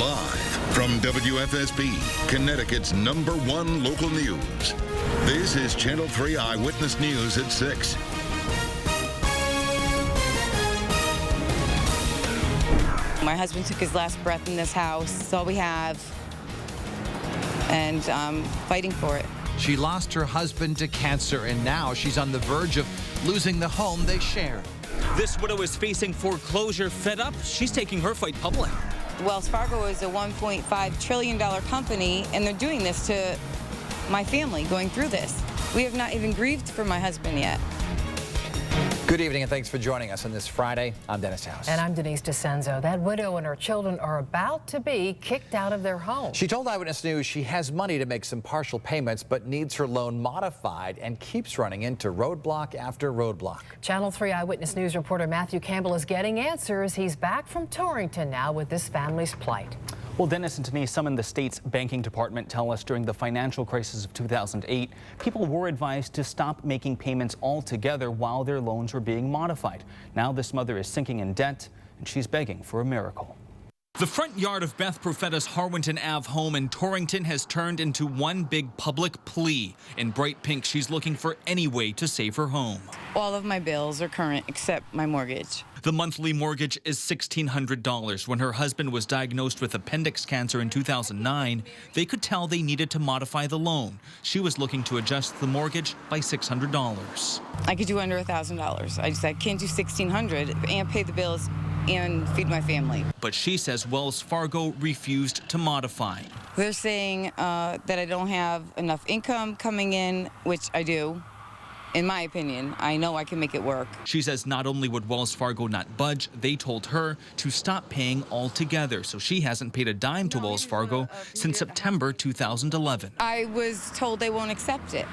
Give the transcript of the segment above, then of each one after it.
Live from WFSB, Connecticut's #1 local news. This is Channel 3 Eyewitness News at 6. My husband took his last breath in this house. It's all we have. And I'm fighting for it. She lost her husband to cancer, and now she's on the verge of losing the home they share. This widow is facing foreclosure. Fed up, she's taking her fight public. Wells Fargo is a $1.5 trillion company, and they're doing this to my family going through this. We have not even grieved for my husband yet. Good evening, and thanks for joining us on this Friday. I'm Dennis House. And I'm Denise DeCenzo. That widow and her children are about to be kicked out of their home. She told Eyewitness News she has money to make some partial payments, but needs her loan modified and keeps running into roadblock after roadblock. Channel 3 Eyewitness News reporter Matthew Campbell is getting answers. He's back from Torrington now with this family's plight. Well, Dennis and Denise, some in the state's banking department tell us during the financial crisis of 2008, people were advised to stop making payments altogether while their loans were being modified. Now this mother is sinking in debt, and she's begging for a miracle. The front yard of Beth Profeta's Harwinton Ave home in Torrington has turned into one big public plea. In bright pink, she's looking for any way to save her home. All of my bills are current except my mortgage. The monthly mortgage is $1,600. When her husband was diagnosed with appendix cancer in 2009, they could tell they needed to modify the loan. She was looking to adjust the mortgage by $600. I could do under $1,000. I can't do $1,600 and pay the bills and feed my family. But she says Wells Fargo refused to modify. They're saying that I don't have enough income coming in, which I do. In my opinion, I know I can make it work. She says not only would Wells Fargo not budge, they told her to stop paying altogether. So she hasn't paid a dime to Wells Fargo since September 2011. I was told they won't accept it.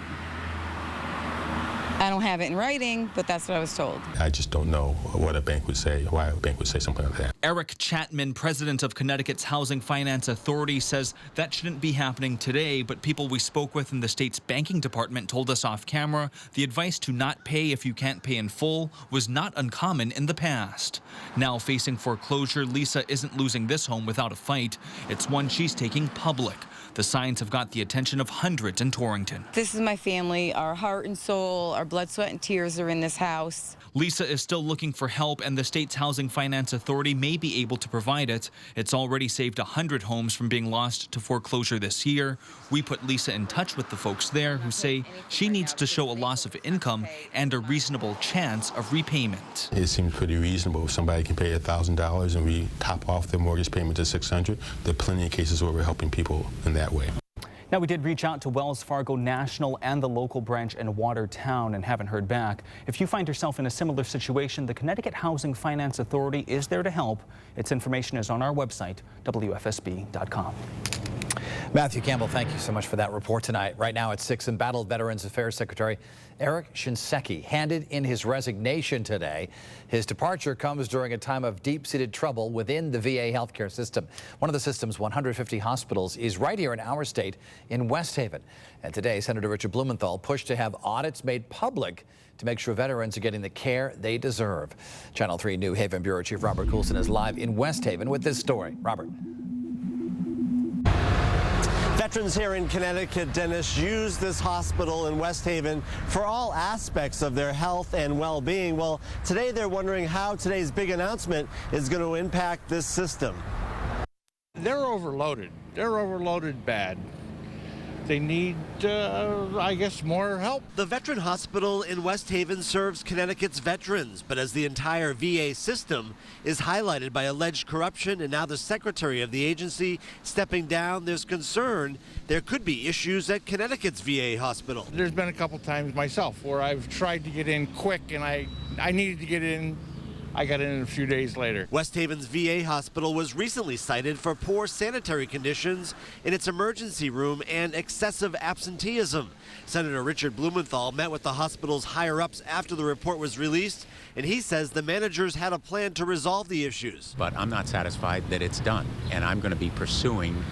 I don't have it in writing, but that's what I was told. I just don't know what a bank would say, why a bank would say something like that. Eric Chapman, president of Connecticut's Housing Finance Authority, says that shouldn't be happening today, but people we spoke with in the state's banking department told us off camera the advice to not pay if you can't pay in full was not uncommon in the past. Now facing foreclosure, Lisa isn't losing this home without a fight. It's one she's taking public. The signs have got the attention of hundreds in Torrington. This is my family. Our heart and soul, our blood, sweat, and tears are in this house. Lisa is still looking for help, and the state's Housing Finance Authority may be able to provide it. It's already saved 100 homes from being lost to foreclosure this year. We put Lisa in touch with the folks there who say she needs to show a loss of income and a reasonable chance of repayment. It seems pretty reasonable. If somebody can pay $1,000 and we top off their mortgage payment to $600, there are plenty of cases where we're helping people in that way. Now, we did reach out to Wells Fargo National and the local branch in Watertown and haven't heard back. If you find yourself in a similar situation, the Connecticut Housing Finance Authority is there to help. Its information is on our website, wfsb.com. Matthew Campbell, thank you so much for that report tonight. Right now at 6, Embattled Veterans Affairs Secretary Eric Shinseki handed in his resignation today. His departure comes during a time of deep-seated trouble within the VA healthcare system. One of the system's 150 hospitals is right here in our state in West Haven. And today, Senator Richard Blumenthal pushed to have audits made public to make sure veterans are getting the care they deserve. Channel 3 New Haven Bureau Chief Robert Coulson is live in West Haven with this story. Robert. Veterans here in Connecticut, Dennis, use this hospital in West Haven for all aspects of their health and well-being. Well, today they're wondering how today's big announcement is going to impact this system. They're overloaded. They're overloaded bad. They need, I guess, more help. The Veteran Hospital in West Haven serves Connecticut's veterans, but as the entire VA system is highlighted by alleged corruption and now the secretary of the agency stepping down, there's concern there could be issues at Connecticut's VA hospital. There's been a couple times myself where I've tried to get in quick and I needed to get in. I got in a few days later. West Haven's VA hospital was recently cited for poor sanitary conditions in its emergency room and excessive absenteeism. Senator Richard Blumenthal met with the hospital's higher-ups after the report was released, and he says the managers had a plan to resolve the issues. But I'm not satisfied that it's done, and I'm going to be pursuing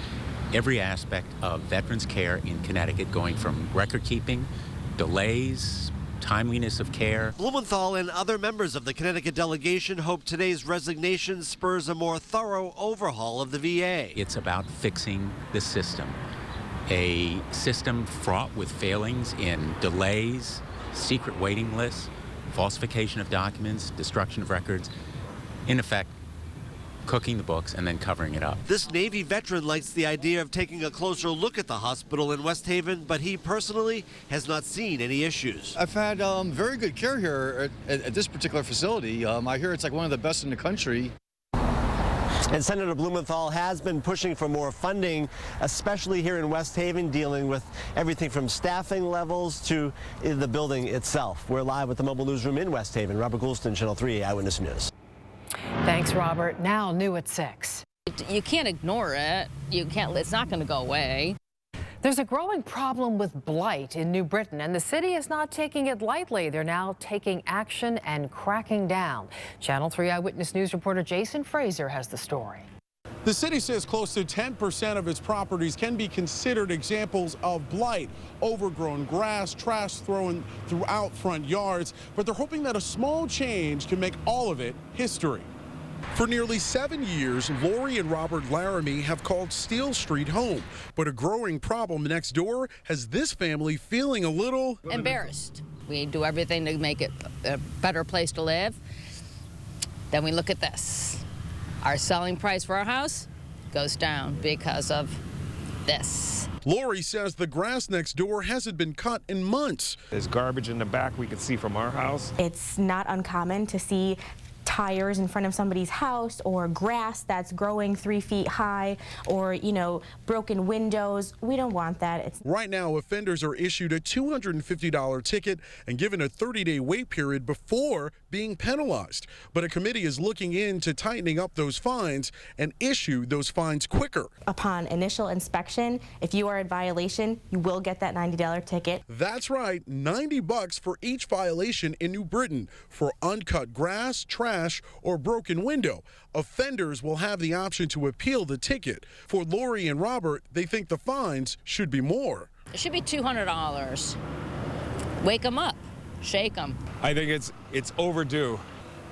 every aspect of veterans care in Connecticut, going from record keeping, delays, timeliness of care. Blumenthal and other members of the Connecticut delegation hope today's resignation spurs a more thorough overhaul of the VA. It's about fixing the system. A system fraught with failings in delays, secret waiting lists, falsification of documents, destruction of records. In effect, cooking the books and then covering it up. This Navy veteran likes the idea of taking a closer look at the hospital in West Haven, but he personally has not seen any issues. I've had very good care here at this particular facility. I hear it's like one of the best in the country. And Senator Blumenthal has been pushing for more funding, especially here in West Haven, dealing with everything from staffing levels to the building itself. We're live with the mobile newsroom in West Haven. Robert Goulston, Channel 3 Eyewitness News. Thanks, Robert. Now new at 6. You can't ignore it. It's not going to go away. There's a growing problem with blight in New Britain, and the city is not taking it lightly. They're now taking action and cracking down. Channel 3 Eyewitness News reporter Jason Fraser has the story. The city says close to 10% of its properties can be considered examples of blight. Overgrown grass, trash thrown throughout front yards, but they're hoping that a small change can make all of it history. For nearly 7 years, Lori and Robert Laramie have called Steel Street home, but a growing problem next door has this family feeling a little embarrassed. We do everything to make it a better place to live. Then we look at this. Our selling price for our house goes down because of this. Lori says the grass next door hasn't been cut in months. There's garbage in the back we can see from our house. It's not uncommon to see tires in front of somebody's house or grass that's growing 3 feet high or, broken windows. We don't want that. Right now, offenders are issued a $250 ticket and given a 30-day wait period before being penalized. But a committee is looking into tightening up those fines and issue those fines quicker. Upon initial inspection, if you are in violation, you will get that $90 ticket. That's right, $90 for each violation in New Britain for uncut grass, trash, or broken window. Offenders will have the option to appeal the ticket. For Lori and Robert, they think the fines should be more. It should be $200. Wake them up, shake them. I think it's overdue.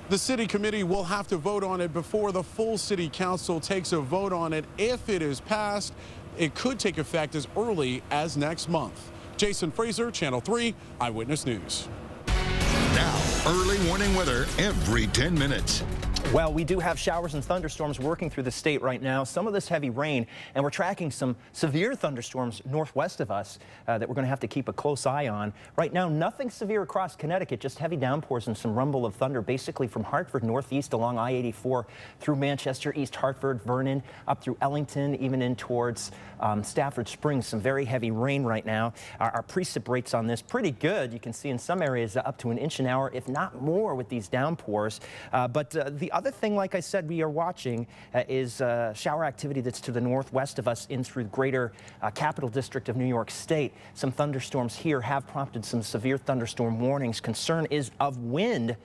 The city committee will have to vote on it before the full city council takes a vote on it. If it is passed, it could take effect as early as next month. Jason Fraser, Channel 3 Eyewitness News. Now, early morning weather every 10 minutes. Well, we do have showers and thunderstorms working through the state right now. Some of this heavy rain, and we're tracking some severe thunderstorms northwest of us that we're going to have to keep a close eye on. Right now, nothing severe across Connecticut, just heavy downpours and some rumble of thunder, basically from Hartford northeast along I-84 through Manchester, East Hartford, Vernon, up through Ellington, even in towards Stafford Springs. Some very heavy rain right now. Our precip rates on this pretty good. You can see in some areas up to an inch an hour, if not more, with these downpours. But the other thing, like I said, we are watching is shower activity that's to the northwest of us in through the greater capital district of New York State. Some thunderstorms here have prompted some severe thunderstorm warnings. Concern is of wind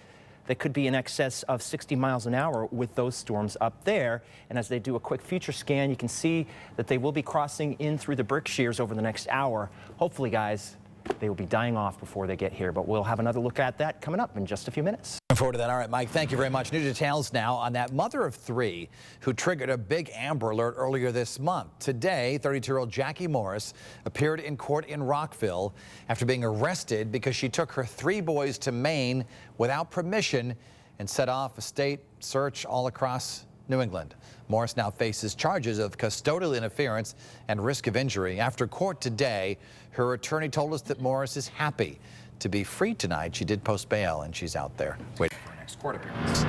that could be in excess of 60 miles an hour with those storms up there. And as they do a quick future scan, you can see that they will be crossing in through the Berkshires over the next hour. Hopefully, guys, they will be dying off before they get here, but we'll have another look at that coming up in just a few minutes. Looking forward to that. All right, Mike, thank you very much. New details now on that mother of 3 who triggered a big Amber Alert earlier this month. Today, 32-year-old Jackie Morris appeared in court in Rockville after being arrested because she took her 3 boys to Maine without permission and set off a state search all across New England. Morris now faces charges of custodial interference and risk of injury. After court today, her attorney told us that Morris is happy to be free tonight. She did post bail, and she's out there waiting for her next court appearance.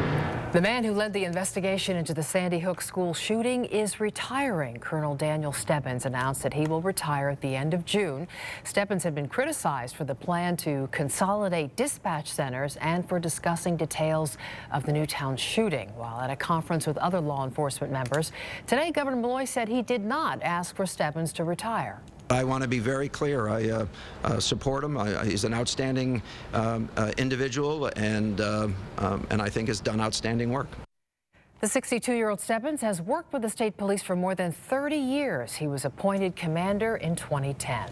The man who led the investigation into the Sandy Hook school shooting is retiring. Colonel Daniel Stebbins announced that he will retire at the end of June. Stebbins had been criticized for the plan to consolidate dispatch centers and for discussing details of the Newtown shooting while at a conference with other law enforcement members. Today, Governor Malloy said he did not ask for Stebbins to retire. I want to be very clear. I support him. He's an outstanding individual, and I think has done outstanding work. The 62-year-old Stebbins has worked with the state police for more than 30 years. He was appointed commander in 2010.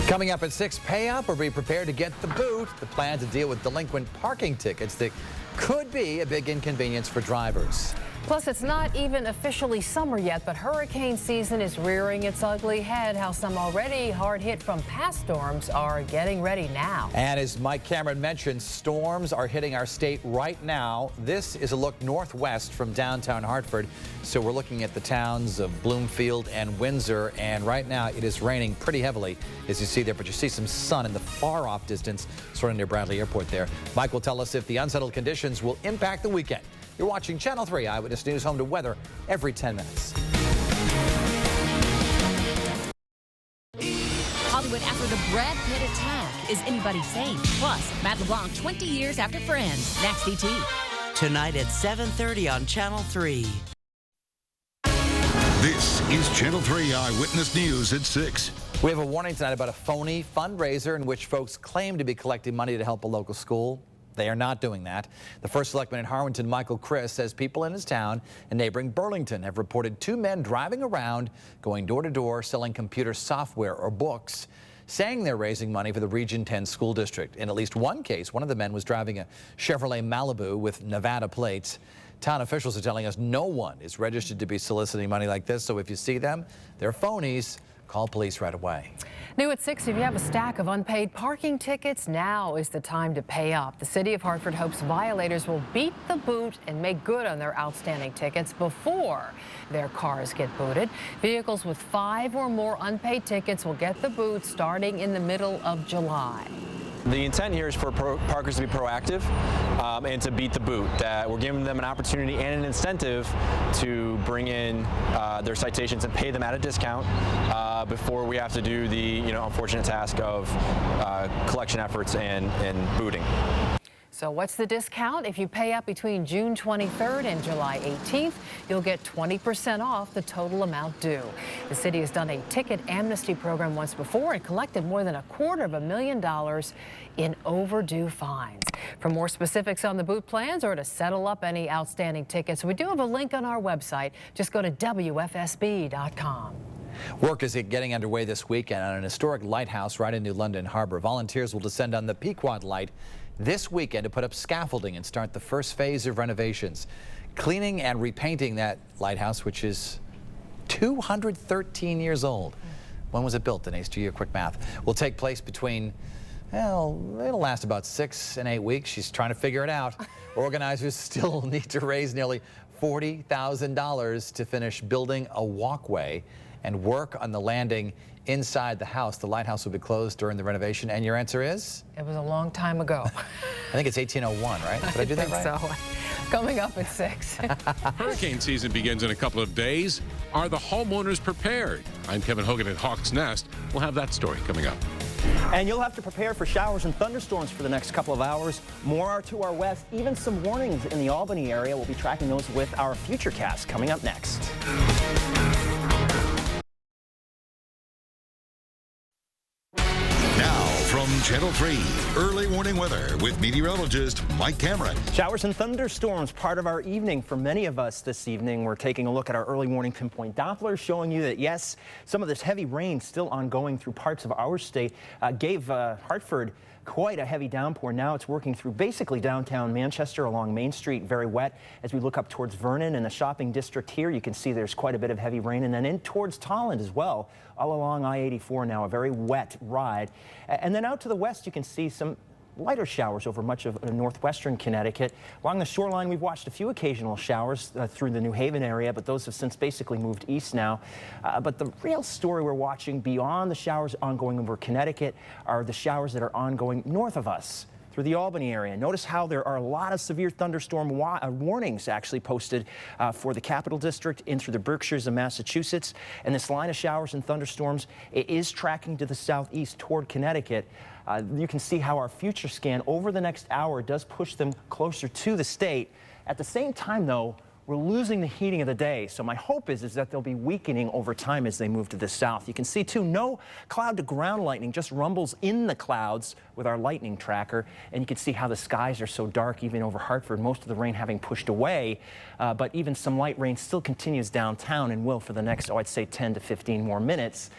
Coming up at 6, pay up or be prepared to get the boot. The plan to deal with delinquent parking tickets that could be a big inconvenience for drivers. Plus, it's not even officially summer yet, but hurricane season is rearing its ugly head. How some already hard hit from past storms are getting ready now. And as Mike Cameron mentioned, storms are hitting our state right now. This is a look northwest from downtown Hartford. So we're looking at the towns of Bloomfield and Windsor. And right now it is raining pretty heavily, as you see there. But you see some sun in the far off distance, sort of near Bradley Airport there. Mike will tell us if the unsettled conditions will impact the weekend. You're watching Channel 3 Eyewitness News, home to weather every 10 minutes. Hollywood after the Brad Pitt attack. Is anybody safe? Plus, Matt LeBlanc 20 years after Friends. Next, ET. Tonight at 7:30 on Channel 3. This is Channel 3 Eyewitness News at 6. We have a warning tonight about a phony fundraiser in which folks claim to be collecting money to help a local school. They are not doing that. The first selectman in Harwinton, Michael Chris, says people in his town and neighboring Burlington have reported 2 men driving around, going door to door, selling computer software or books, saying they're raising money for the Region 10 school district. In at least one case, one of the men was driving a Chevrolet Malibu with Nevada plates. Town officials are telling us no one is registered to be soliciting money like this, so if you see them, they're phonies. Call police right away. New at 6, if you have a stack of unpaid parking tickets, now is the time to pay up. The city of Hartford hopes violators will beat the boot and make good on their outstanding tickets before their cars get booted. Vehicles with 5 or more unpaid tickets will get the boot starting in the middle of July. The intent here is for parkers to be proactive and to beat the boot. That we're giving them an opportunity and an incentive to bring in their citations and pay them at a discount before we have to do the unfortunate task of collection efforts and booting. So what's the discount? If you pay up between June 23rd and July 18th, you'll get 20% off the total amount due. The city has done a ticket amnesty program once before and collected more than $250,000 in overdue fines. For more specifics on the boot plans or to settle up any outstanding tickets, we do have a link on our website. Just go to wfsb.com. Work is getting underway this weekend on an historic lighthouse right in New London Harbor. Volunteers will descend on the Pequod Light this weekend to put up scaffolding and start the first phase of renovations. Cleaning and repainting that lighthouse, which is 213 years old. When was it built, Denise? Do your quick math. Will take place between, well, it'll last about 6 and 8 weeks. She's trying to figure it out. Organizers still need to raise nearly $40,000 to finish building a walkway and work on the landing inside the house. The lighthouse will be closed during the renovation. And your answer is? It was a long time ago. I think it's 1801, right? Did I do that right? I think so. Coming up at 6. Hurricane season begins in a couple of days. Are the homeowners prepared? I'm Kevin Hogan at Hawks Nest. We'll have that story coming up. And you'll have to prepare for showers and thunderstorms for the next couple of hours. More are to our west. Even some warnings in the Albany area. We'll be tracking those with our Futurecast coming up next. From Channel 3, early morning weather with meteorologist Mike Cameron. Showers and thunderstorms, part of our evening for many of us this evening. We're taking a look at our early morning pinpoint Doppler, showing you that, yes, some of this heavy rain still ongoing through parts of our state gave Hartford quite a heavy downpour. Now it's working through basically downtown Manchester along Main Street, very wet. As we look up towards Vernon and the shopping district here, you can see there's quite a bit of heavy rain, and then in towards Tolland as well, all along I-84 now, a very wet ride. And then out to the west, you can see some lighter showers over much of northwestern Connecticut. Along the shoreline, we've watched a few occasional showers through the New Haven area, but those have since basically moved east now. But the real story we're watching beyond the showers ongoing over Connecticut are the showers that are ongoing north of us through the Albany area. Notice how there are a lot of severe thunderstorm warnings actually posted for the Capital District in through the Berkshires of Massachusetts. And this line of showers and thunderstorms is tracking to the southeast toward Connecticut. You can see how our future scan over the next hour does push them closer to the state. At the same time, though, we're losing the heating of the day. So my hope is that they'll be weakening over time as they move to the south. You can see, too, no cloud-to-ground lightning, just rumbles in the clouds with our lightning tracker. And you can see how the skies are so dark even over Hartford, most of the rain having pushed away. But even some light rain still continues downtown and will for the next, I'd say 10 to 15 more minutes.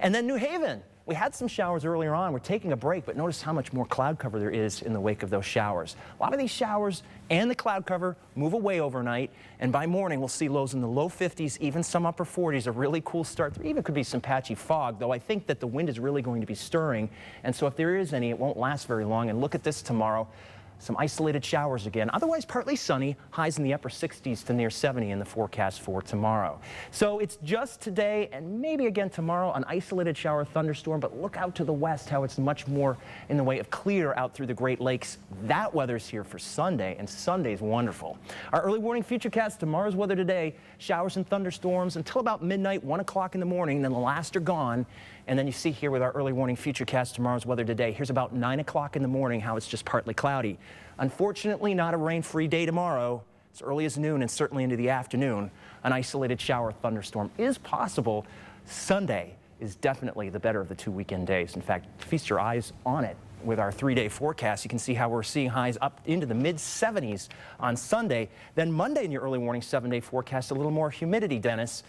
And then New Haven. We had some showers earlier on. We're taking a break, but notice how much more cloud cover there is in the wake of those showers. A lot of these showers and the cloud cover move away overnight, and by morning we'll see lows in the low 50s, even some upper 40s. A really cool start. There even could be some patchy fog, though I think that the wind is really going to be stirring, and so if there is any, it won't last very long. And look at this tomorrow. Some isolated showers again. Otherwise partly sunny, highs in the upper 60s to near 70 in the forecast for tomorrow. So it's just today and maybe again tomorrow an isolated shower thunderstorm, but look out to the west how it's much more in the way of clear out through the Great Lakes. That weather's here for Sunday, and Sunday's wonderful. Our early warning futurecast, tomorrow's weather today, showers and thunderstorms until about midnight, 1 o'clock in the morning, then the last are gone. And then you see here with our early warning futurecast, tomorrow's weather today. Here's about 9 o'clock in the morning how it's just partly cloudy. Unfortunately, not a rain-free day tomorrow. As early as noon and certainly into the afternoon, an isolated shower thunderstorm is possible. Sunday is definitely the better of the 2 weekend days. In fact, feast your eyes on it. With our 3-day forecast, you can see how we're seeing highs up into the mid-70s on Sunday. Then Monday in your early warning 7-day forecast, a little more humidity, Dennis,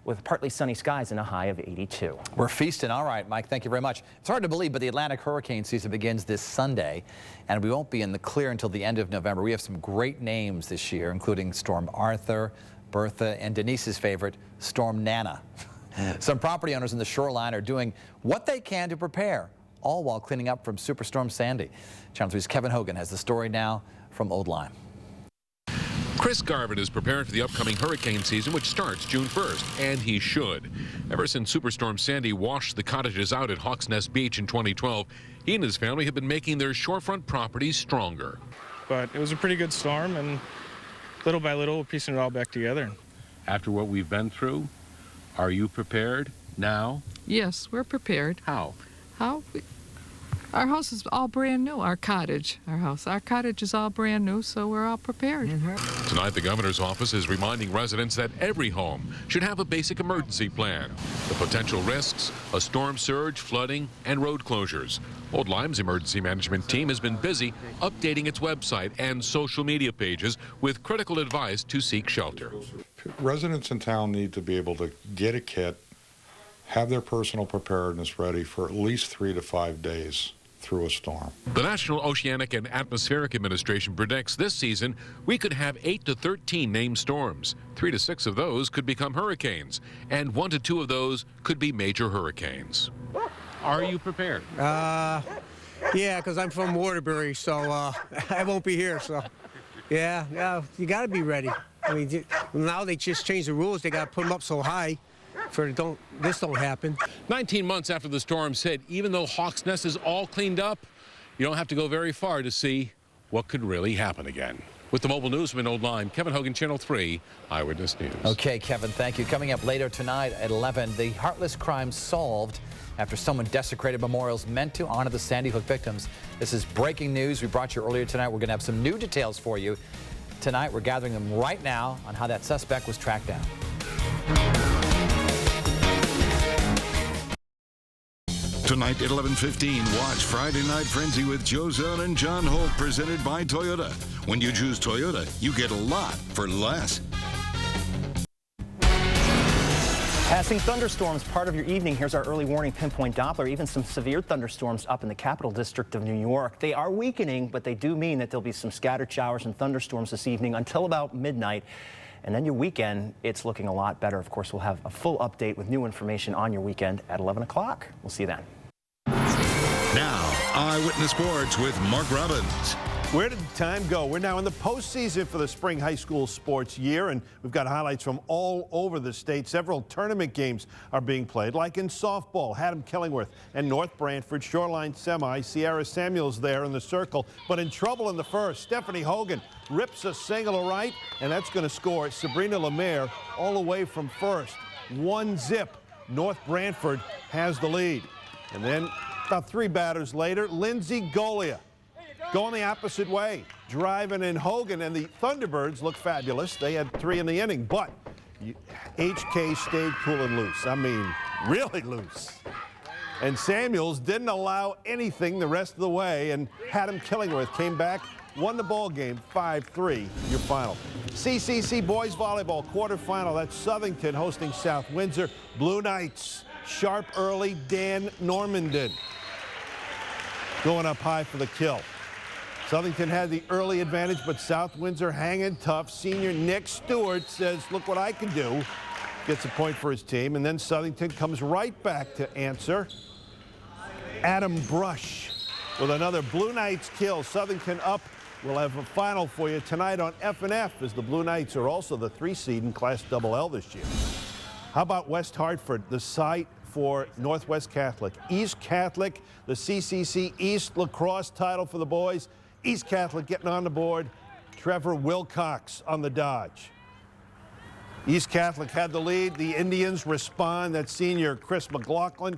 with partly sunny skies and a high of 82. We're feasting. All right, Mike, thank you very much. It's hard to believe, but the Atlantic hurricane season begins this Sunday, and we won't be in the clear until the end of November. We have some great names this year, including Storm Arthur, Bertha, and Denise's favorite, Storm Nana. Some property owners in the shoreline are doing what they can to prepare, all while cleaning up from Superstorm Sandy. Channel 3's Kevin Hogan has the story now from Old Lyme. Chris Garvin is preparing for the upcoming hurricane season, which starts June 1st, and he should. Ever since Superstorm Sandy washed the cottages out at Hawks Nest Beach in 2012, he and his family have been making their shorefront properties stronger. But it was a pretty good storm, and little by little, we're piecing it all back together. After what we've been through, are you prepared now? Yes, we're prepared. How? How? Our house is all brand new, our cottage, Our cottage is all brand new, so we're all prepared. Tonight, the governor's office is reminding residents that every home should have a basic emergency plan. The potential risks, a storm surge, flooding, and road closures. Old Lyme's emergency management team has been busy updating its website and social media pages with critical advice to seek shelter. Residents in town need to be able to get a kit, have their personal preparedness ready for at least 3 to 5 days through a storm. The National Oceanic and Atmospheric Administration predicts this season we could have 8 to 13 named storms. 3 to 6 of those could become hurricanes, and 1 to 2 of those could be major hurricanes. Are you prepared? Yeah, because I'm from Waterbury, so I won't be here. So, yeah, you got to be ready. I mean, now they just changed the rules. They got to put them up so high for this don't happen. 19 months after the storms hit, even though Hawks Nest is all cleaned up, you don't have to go very far to see what could really happen again. With the mobile news from Old Lyme, Kevin Hogan, Channel 3, Eyewitness News. Okay, Kevin, thank you. Coming up later tonight at 11, the heartless crime solved after someone desecrated memorials meant to honor the Sandy Hook victims. This is breaking news we brought you earlier tonight. We're going to have some new details for you. Tonight, we're gathering them right now on how that suspect was tracked down. Tonight at 11:15, watch Friday Night Frenzy with Joe Zone and John Holt, presented by Toyota. When you choose Toyota, you get a lot for less. Passing thunderstorms part of your evening. Here's our early warning pinpoint Doppler. Even some severe thunderstorms up in the capital district of New York. They are weakening, but they do mean that there'll be some scattered showers and thunderstorms this evening until about midnight. And then your weekend, it's looking a lot better. Of course, we'll have a full update with new information on your weekend at 11 o'clock. We'll see you then. Now, Eyewitness Sports with Mark Robbins. Where did the time go? We're now in the postseason for the spring high school sports year, and we've got highlights from all over the state. Several tournament games are being played, like in softball, Haddam Killingworth and North Branford Shoreline Semi. Sierra Samuels there in the circle, but in trouble in the first. Stephanie Hogan rips a single to right, and that's going to score Sabrina Lemaire all the way from first. 1-0. North Branford has the lead. And then about 3 batters later, Lindsay Golia going the opposite way, driving in Hogan, and the Thunderbirds look fabulous. They had 3 in the inning, but HK stayed cool and loose. I mean, really loose. And Samuels didn't allow anything the rest of the way, and Haddam Killingworth came back, won the ball game 5-3, your final. CCC boys volleyball quarterfinal. That's Southington hosting South Windsor. Blue Knights Sharp early, Dan Normandin going up high for the kill. Southington had the early advantage, but South Windsor hanging tough. Senior Nick Stewart says, look what I can do. Gets a point for his team, and then Southington comes right back to answer. Adam Brush with another Blue Knights kill. Southington up. We'll have a final for you tonight on F&F, as the Blue Knights are also the 3 seed in Class AA this year. How about West Hartford, the site for Northwest Catholic? East Catholic, the CCC East lacrosse title for the boys. East Catholic getting on the board. Trevor Wilcox on the dodge. East Catholic had the lead. The Indians respond. That senior Chris McLaughlin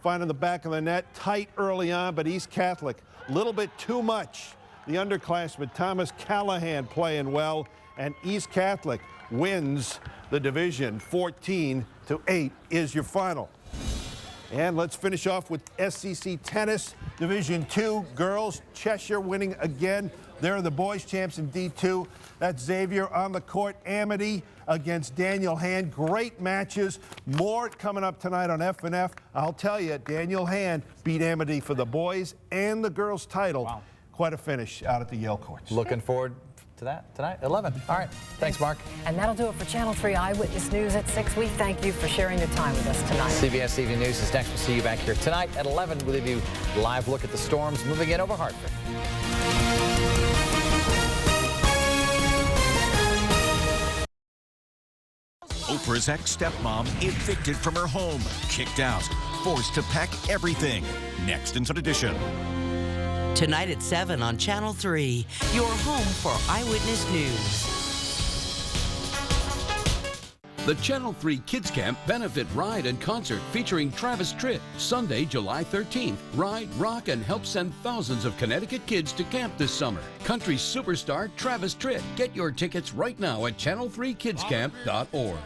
finding the back of the net. Tight early on, but East Catholic a little bit too much. The underclassman Thomas Callahan playing well, and East Catholic wins the division. 14-8 is your final. And let's finish off with SCC Tennis Division II girls. Cheshire winning again. They're the boys champs in D2. That's Xavier on the court. Amity against Daniel Hand. Great matches. More coming up tonight on F&F. I'll tell you, Daniel Hand beat Amity for the boys and the girls title. Wow. Quite a finish out at the Yale courts. Looking forward to that tonight, 11. All right. Thanks, Mark. And that'll do it for Channel 3 Eyewitness News at 6. We thank you for sharing your time with us tonight. CBS Evening News is next. We'll see you back here tonight at 11. We'll give you a live look at the storms moving in over Hartford. Oprah's ex-stepmom evicted from her home, kicked out, forced to pack everything. Next Inside Edition. Tonight at 7 on Channel 3, your home for Eyewitness News. The Channel 3 Kids Camp Benefit Ride and Concert featuring Travis Tritt, Sunday, July 13th. Ride, rock, and help send thousands of Connecticut kids to camp this summer. Country superstar Travis Tritt. Get your tickets right now at channel3kidscamp.org.